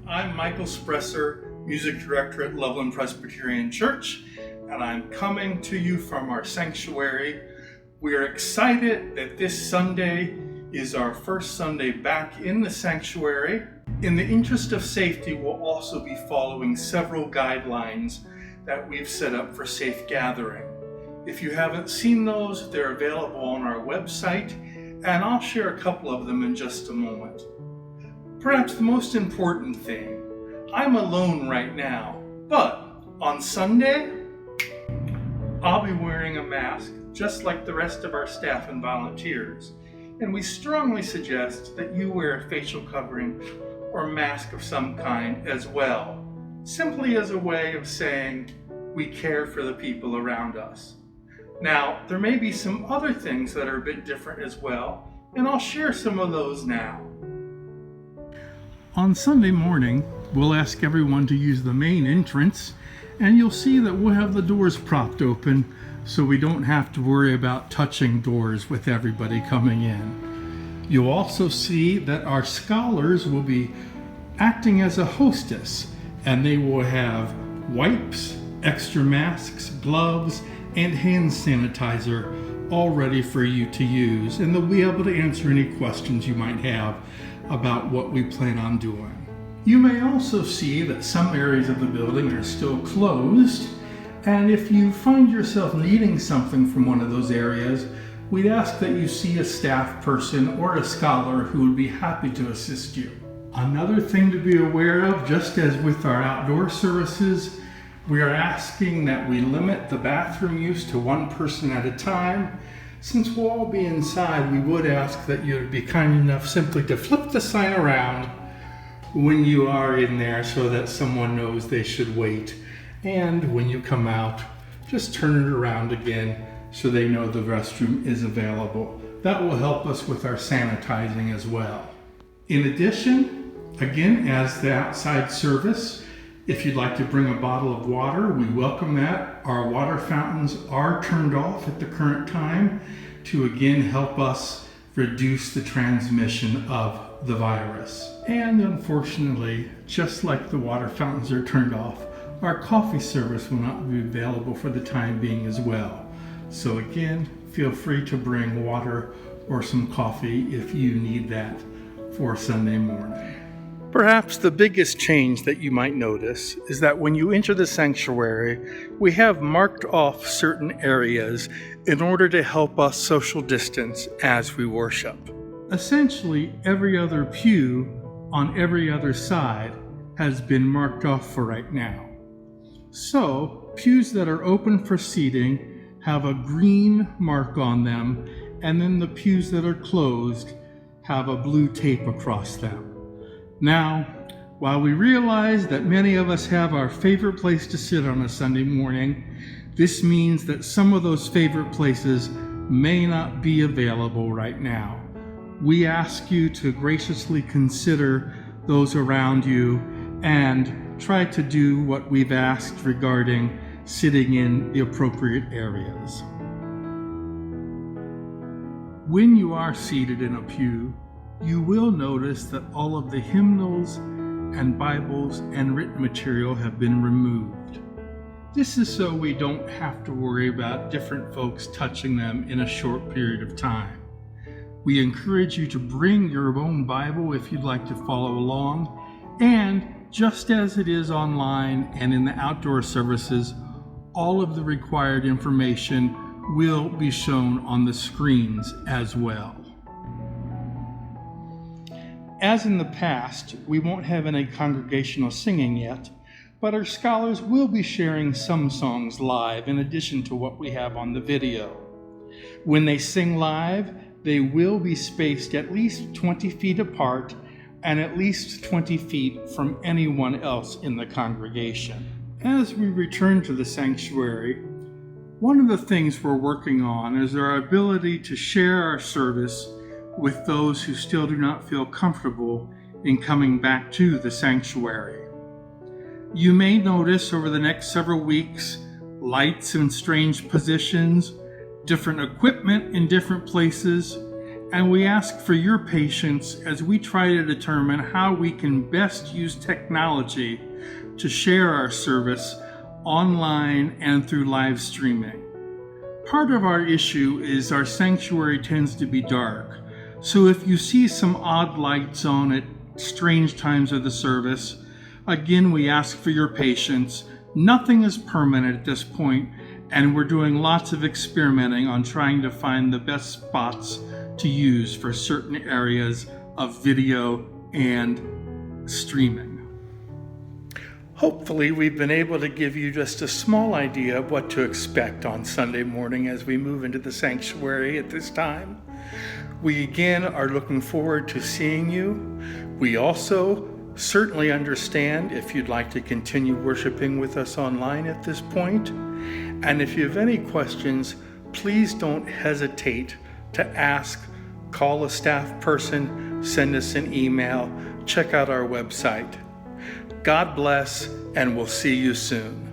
I'm Michael Spresser, Music Director at Loveland Presbyterian Church, and I'm coming to you from our sanctuary. We are excited that this Sunday is our first Sunday back in the sanctuary. In the interest of safety, we'll also be following several guidelines that we've set up for safe gathering. If you haven't seen those, they're available on our website, and I'll share a couple of them in just a moment. Perhaps the most important thing, I'm alone right now, but on Sunday, I'll be wearing a mask just like the rest of our staff and volunteers, and we strongly suggest that you wear a facial covering or mask of some kind as well, simply as a way of saying we care for the people around us. Now, there may be some other things that are a bit different as well, and I'll share some of those now. On Sunday morning, we'll ask everyone to use the main entrance, and you'll see that we'll have the doors propped open so we don't have to worry about touching doors with everybody coming in. You'll also see that our scholars will be acting as a hostess, and they will have wipes, extra masks, gloves, and hand sanitizer all ready for you to use, and they'll be able to answer any questions you might have about what we plan on doing. You may also see that some areas of the building are still closed, and if you find yourself needing something from one of those areas, we'd ask that you see a staff person or a scholar who would be happy to assist you. Another thing to be aware of, just as with our outdoor services, we are asking that we limit the bathroom use to one person at a time. Since we'll all be inside, we would ask that you be kind enough simply to flip the sign around when you are in there so that someone knows they should wait. And when you come out, just turn it around again so they know the restroom is available. That will help us with our sanitizing as well. In addition, again, as the outside service, if you'd like to bring a bottle of water, we welcome that. Our water fountains are turned off at the current time to again help us reduce the transmission of the virus. And unfortunately, just like the water fountains are turned off, our coffee service will not be available for the time being as well. So again, feel free to bring water or some coffee if you need that for Sunday morning. Perhaps the biggest change that you might notice is that when you enter the sanctuary, we have marked off certain areas in order to help us social distance as we worship. Essentially, every other pew on every other side has been marked off for right now. So, pews that are open for seating have a green mark on them, and then the pews that are closed have a blue tape across them. Now, while we realize that many of us have our favorite place to sit on a Sunday morning, this means that some of those favorite places may not be available right now. We ask you to graciously consider those around you and try to do what we've asked regarding sitting in the appropriate areas. When you are seated in a pew, you will notice that all of the hymnals and Bibles and written material have been removed. This is so we don't have to worry about different folks touching them in a short period of time. We encourage you to bring your own Bible if you'd like to follow along, and just as it is online and in the outdoor services, all of the required information will be shown on the screens as well. As in the past, we won't have any congregational singing yet, but our scholars will be sharing some songs live in addition to what we have on the video. When they sing live, they will be spaced at least 20 feet apart and at least 20 feet from anyone else in the congregation. As we return to the sanctuary, one of the things we're working on is our ability to share our service with those who still do not feel comfortable in coming back to the sanctuary. You may notice over the next several weeks lights in strange positions, different equipment in different places, and we ask for your patience as we try to determine how we can best use technology to share our service online and through live streaming. Part of our issue is our sanctuary tends to be dark, so if you see some odd lights on at strange times of the service, again, we ask for your patience. Nothing is permanent at this point, and we're doing lots of experimenting on trying to find the best spots to use for certain areas of video and streaming. Hopefully, we've been able to give you just a small idea of what to expect on Sunday morning as we move into the sanctuary at this time. We again are looking forward to seeing you. We also certainly understand if you'd like to continue worshiping with us online at this point. And if you have any questions, please don't hesitate to ask. Call a staff person, send us an email, check out our website. God bless, and we'll see you soon.